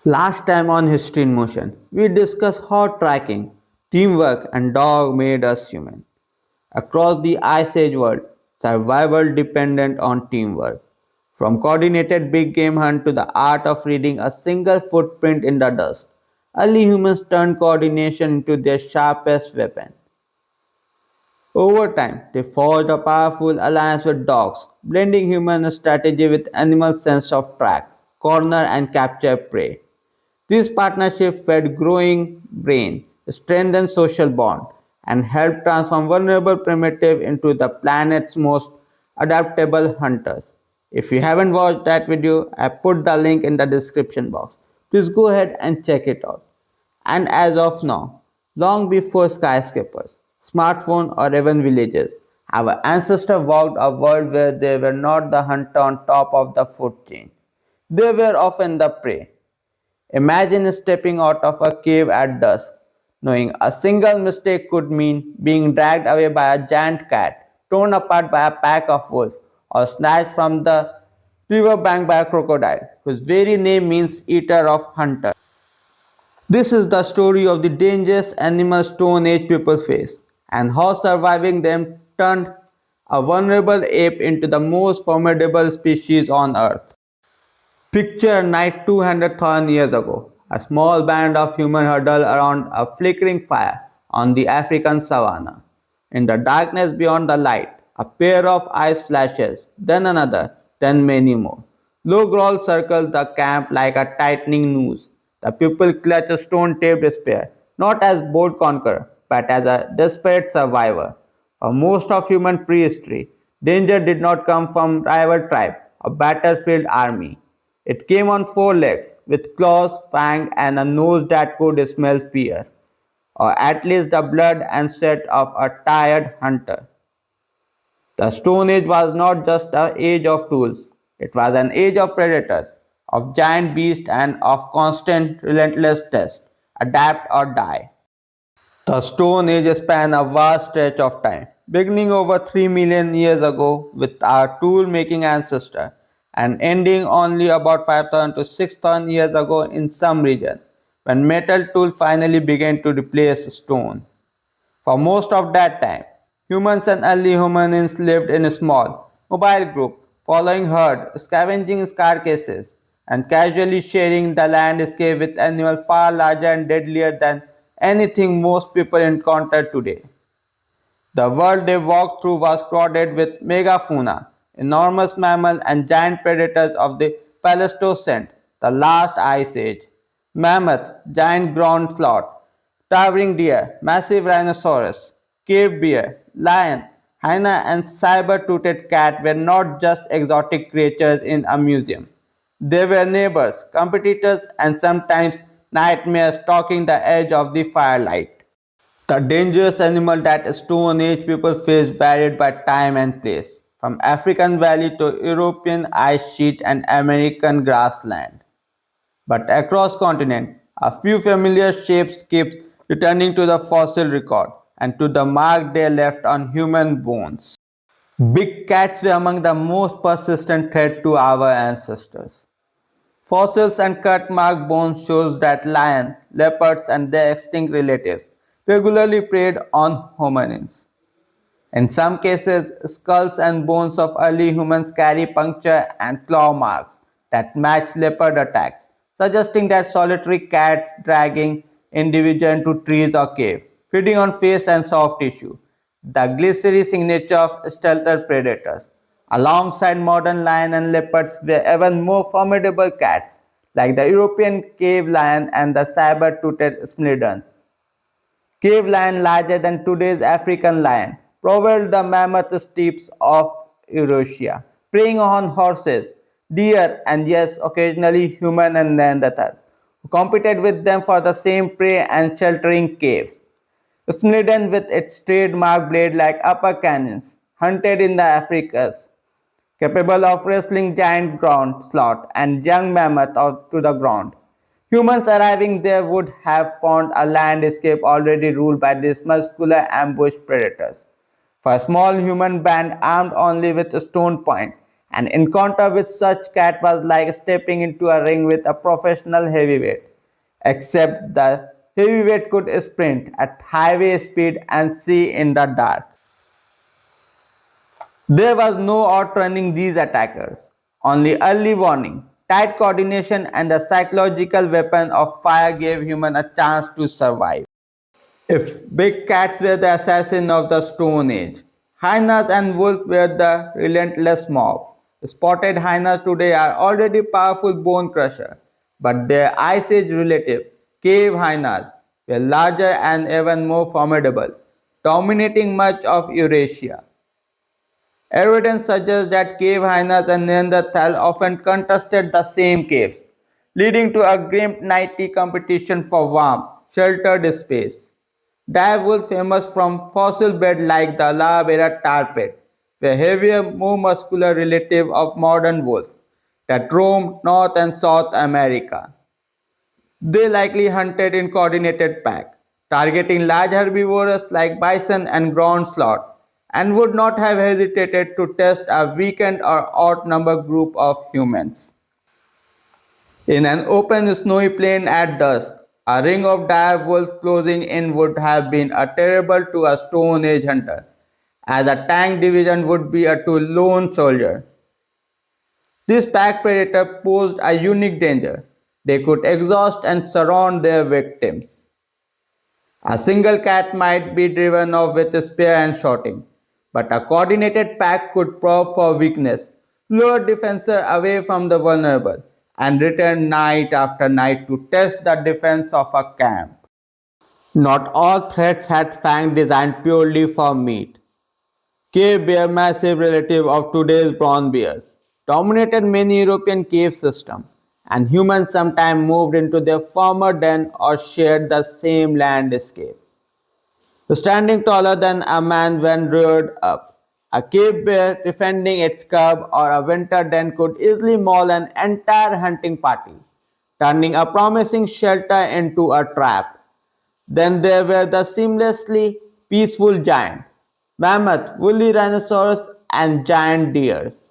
Last time on History in Motion, we discussed how tracking, teamwork, and dog made us human. Across the Ice Age world, survival depended on teamwork. From coordinated big game hunt to the art of reading a single footprint in the dust, early humans turned coordination into their sharpest weapon. Over time, they forged a powerful alliance with dogs, blending human strategy with animal sense of track, corner, and capture prey. This partnership fed growing brain, strengthened social bond, and helped transform vulnerable primitive into the planet's most adaptable hunters. If you haven't watched that video, I put the link in the description box. Please go ahead and check it out. And as of now, long before skyscrapers, smartphones, or even villages, our ancestors walked a world where they were not the hunter on top of the food chain. They were often the prey. Imagine stepping out of a cave at dusk, knowing a single mistake could mean being dragged away by a giant cat, torn apart by a pack of wolves, or snatched from the riverbank by a crocodile, whose very name means eater of hunter. This is the story of the dangerous animal Stone Age people face, and how surviving them turned a vulnerable ape into the most formidable species on Earth. Picture a night 200,000 years ago. A small band of humans huddled around a flickering fire on the African savanna. In the darkness beyond the light, a pair of eyes flashes, then another, then many more. Low growls circled the camp like a tightening noose. The people clutched a stone-taped spear, not as bold conqueror, but as a desperate survivor. For most of human prehistory, danger did not come from rival tribe or battlefield army. It came on four legs, with claws, fangs, and a nose that could smell fear, or at least the blood and sweat of a tired hunter. The Stone Age was not just an age of tools, it was an age of predators, of giant beasts, and of constant, relentless test, adapt or die. The Stone Age spanned a vast stretch of time, beginning over 3 million years ago with our tool making ancestor and ending only about 5,000 to 6,000 years ago in some regions when metal tools finally began to replace stone. For most of that time, humans and early hominins lived in a small, mobile group, following herd, scavenging carcasses, and casually sharing the landscape with animals far larger and deadlier than anything most people encounter today. The world they walked through was crowded with megafauna, enormous mammals and giant predators of the Pleistocene, the last ice age. Mammoth, giant ground sloth, towering deer, massive rhinoceros, cave bear, lion, hyena and saber-toothed cat were not just exotic creatures in a museum. They were neighbors, competitors and sometimes nightmares stalking the edge of the firelight. The dangerous animal that Stone Age people faced varied by time and place, from African valley to European ice sheet and American grassland. But across continent, a few familiar shapes keep returning to the fossil record and to the mark they left on human bones. Big cats were among the most persistent threat to our ancestors. Fossils and cut mark bones shows that lions, leopards and their extinct relatives regularly preyed on hominins. In some cases, skulls and bones of early humans carry puncture and claw marks that match leopard attacks, suggesting that solitary cats dragging individuals into trees or caves, feeding on face and soft tissue, the glycery signature of stealther predators. Alongside modern lion and leopards were even more formidable cats, like the European cave lion and the saber-toothed snidern. Cave lion larger than today's African lion prowled the mammoth steppes of Eurasia, preying on horses, deer, and yes, occasionally human and Neanderthals, who competed with them for the same prey and sheltering caves. Snidden with its trademark blade-like upper cannons, hunted in the Africas, capable of wrestling giant ground sloth and young mammoth out to the ground. Humans arriving there would have found a landscape already ruled by these muscular ambush predators. For a small human band armed only with a stone point, An encounter with such cat was like stepping into a ring with a professional heavyweight, except the heavyweight could sprint at highway speed and see in the dark. There was no outrunning these attackers, only early warning. Tight coordination and the psychological weapon of fire gave humans a chance to survive. If big cats were the assassin of the Stone Age, hyenas and wolves were the relentless mob. Spotted hyenas today are already powerful bone crusher, but their Ice Age relative, cave hyenas, were larger and even more formidable, dominating much of Eurasia. Evidence suggests that cave hyenas and Neanderthal often contested the same caves, leading to a grim nightly competition for warm, sheltered space. Direwolves, famous from fossil beds like the La Vera tar pit, were heavier, more muscular relative of modern wolves that roamed North and South America. They likely hunted in coordinated pack, targeting large herbivores like bison and ground sloth, and would not have hesitated to test a weakened or outnumbered group of humans. In an open snowy plain at dusk, a ring of dire wolves closing in would have been a terrible to a Stone Age hunter, as a tank division would be a to lone soldier. This pack predator posed a unique danger. They could exhaust and surround their victims. A single cat might be driven off with a spear and shouting, but a coordinated pack could probe for weakness, lure defenses away from the vulnerable, and return night after night to test the defense of a camp. Not all threats had fangs designed purely for meat. Cave bear, massive relative of today's brown bears, dominated many European cave systems, and humans sometimes moved into their former den or shared the same landscape. Standing taller than a man when reared up, a cave bear defending its cub or a winter den could easily maul an entire hunting party, turning a promising shelter into a trap. Then there were the seamlessly peaceful giant, mammoth, woolly rhinoceros, and giant deers.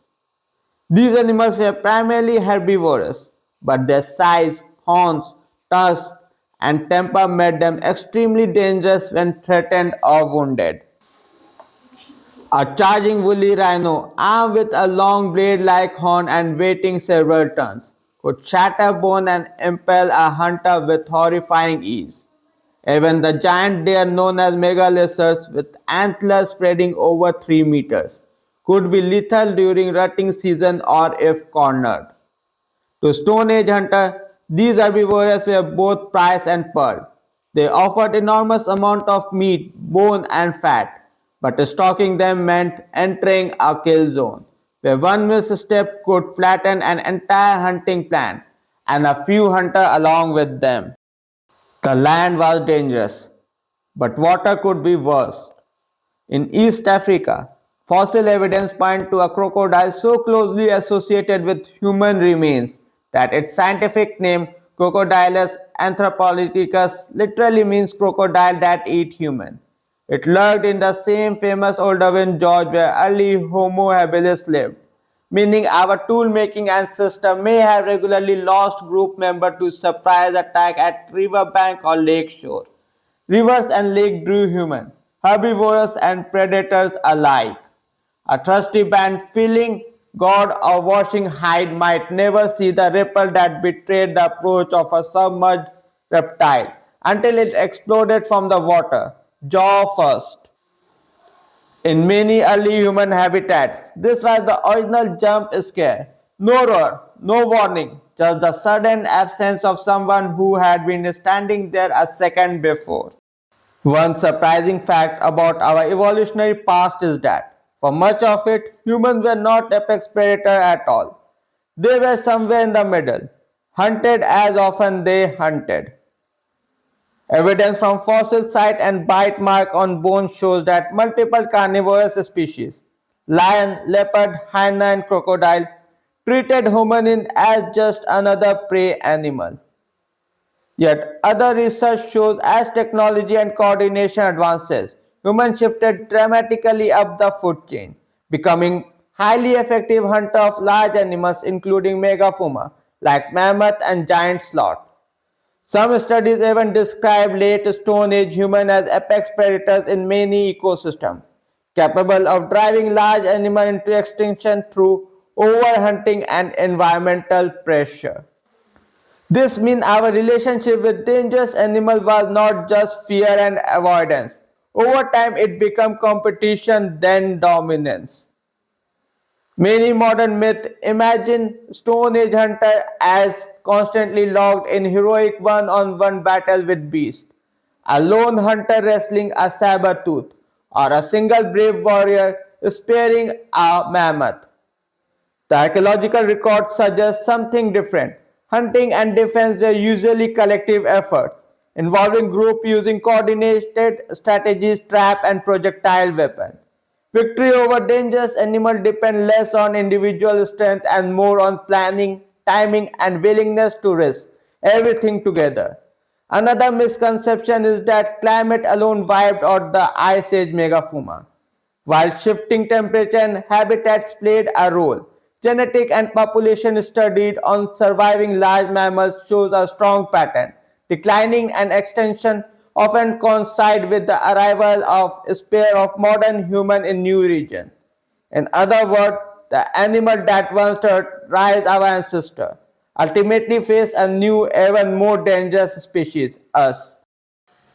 These animals were primarily herbivorous, but their size, horns, tusks, and temper made them extremely dangerous when threatened or wounded. A charging woolly rhino, armed with a long blade-like horn and weighing several tons, could shatter bone and impale a hunter with horrifying ease. Even the giant deer known as megalosaurs with antlers spreading over 3 meters could be lethal during rutting season or if cornered. To Stone Age hunter, these herbivores were both prize and pearl. They offered enormous amount of meat, bone and fat, but stalking them meant entering a kill zone, where one misstep could flatten an entire hunting plan and a few hunters along with them. The land was dangerous, but water could be worse. In East Africa, fossil evidence points to a crocodile so closely associated with human remains that its scientific name, Crocodilus anthropologicus, literally means crocodile that eat human. It lurked in the same famous Olduvai Gorge where early Homo habilis lived, meaning our tool-making ancestor may have regularly lost group members to surprise attack at riverbank or lake shore. Rivers and lakes drew human, herbivores and predators alike. A thirsty band feeling God or washing hide might never see the ripple that betrayed the approach of a submerged reptile until it exploded from the water, jaw first. In many early human habitats, this was the original jump scare. No roar, no warning, just the sudden absence of someone who had been standing there a second before. One surprising fact about our evolutionary past is that, for much of it, humans were not apex predator at all. They were somewhere in the middle, hunted as often they hunted. Evidence from fossil site and bite mark on bone shows that multiple carnivorous species, lion, leopard, hyena and crocodile, treated hominin as just another prey animal. Yet other research shows as technology and coordination advances, humans shifted dramatically up the food chain, becoming highly effective hunter of large animals including megafauna like mammoth and giant sloth. Some studies even describe late Stone Age humans as apex predators in many ecosystems, capable of driving large animals into extinction through overhunting and environmental pressure. This means our relationship with dangerous animals was not just fear and avoidance. Over time, it became competition, then dominance. Many modern myths imagine Stone Age hunter as constantly locked in heroic one-on-one battle with beasts, a lone hunter wrestling a saber-tooth, or a single brave warrior spearing a mammoth. The archaeological record suggests something different. Hunting and defense were usually collective efforts, involving groups using coordinated strategies, trap, and projectile weapons. Victory over dangerous animals depends less on individual strength and more on planning, timing, and willingness to risk everything together. Another misconception is that climate alone wiped out the Ice Age megafauna. While shifting temperature and habitats played a role, genetic and population studies on surviving large mammals shows a strong pattern. Declining and extinction often coincide with the arrival of a pair of modern humans in new regions. In other words, the animal that once terrorized our ancestors ultimately face a new, even more dangerous species, us.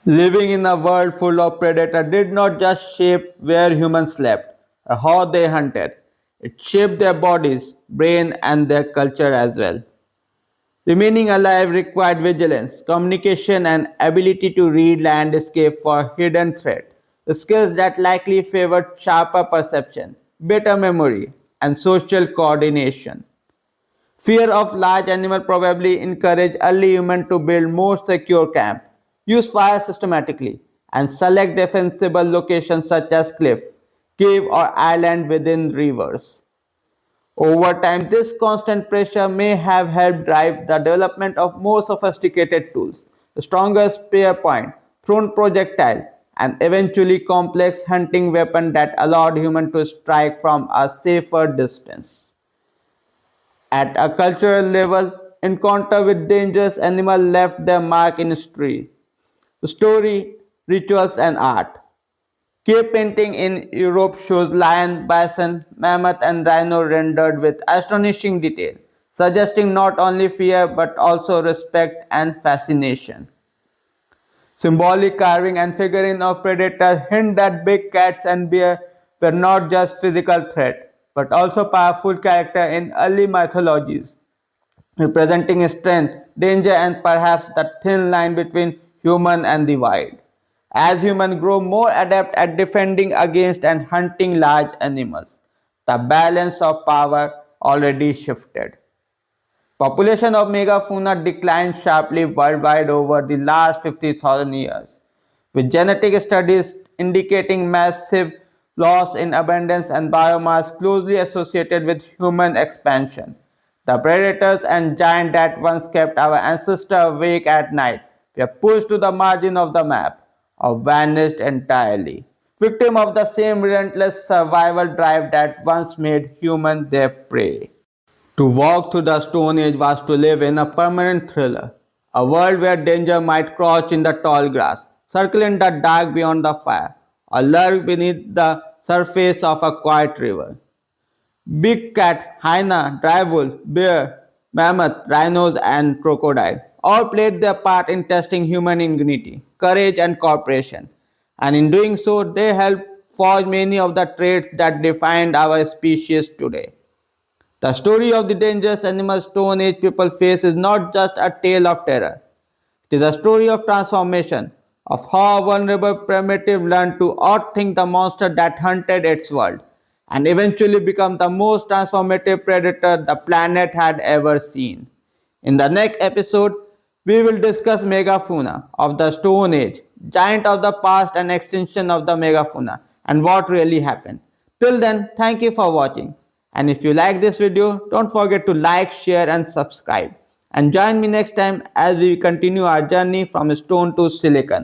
Living in a world full of predators did not just shape where humans slept or how they hunted, it shaped their bodies, brain, and their culture as well. Remaining alive required vigilance, communication, and ability to read landscape for hidden threat, skills that likely favored sharper perception, better memory, and social coordination. Fear of large animals probably encouraged early humans to build more secure camps, use fire systematically, and select defensible locations such as cliff, cave, or island within rivers. Over time, this constant pressure may have helped drive the development of more sophisticated tools, stronger spear point, thrown projectile, and eventually complex hunting weapons that allowed humans to strike from a safer distance. At a cultural level, encounter with dangerous animals left their mark in history, story, rituals, and art. Cave painting in Europe shows lion, bison, mammoth, and rhino rendered with astonishing detail, suggesting not only fear but also respect and fascination. Symbolic carving and figurine of predators hint that big cats and bears were not just physical threat, but also powerful character in early mythologies, representing strength, danger, and perhaps the thin line between human and the wild. As humans grow more adept at defending against and hunting large animals, the balance of power already shifted. Population of megafauna declined sharply worldwide over the last 50,000 years, with genetic studies indicating massive loss in abundance and biomass closely associated with human expansion. The predators and giants that once kept our ancestors awake at night were pushed to the margin of the map or vanished entirely, victim of the same relentless survival drive that once made humans their prey. To walk through the Stone Age was to live in a permanent thriller, a world where danger might crouch in the tall grass, circle in the dark beyond the fire, or lurk beneath the surface of a quiet river. Big cats, hyena, wolf, bear, mammoth, rhinos, and crocodile all played their part in testing human ingenuity, courage, and cooperation. And in doing so, they helped forge many of the traits that defined our species today. The story of the dangerous animal Stone Age people face is not just a tale of terror. It is a story of transformation, of how a vulnerable primitive learned to outthink the monster that hunted its world, and eventually become the most transformative predator the planet had ever seen. In the next episode, we will discuss megafauna of the Stone Age, giant of the past and extinction of the megafauna, and what really happened. Till then, thank you for watching. And if you like this video, don't forget to like, share and subscribe. And join me next time as we continue our journey from stone to silicon.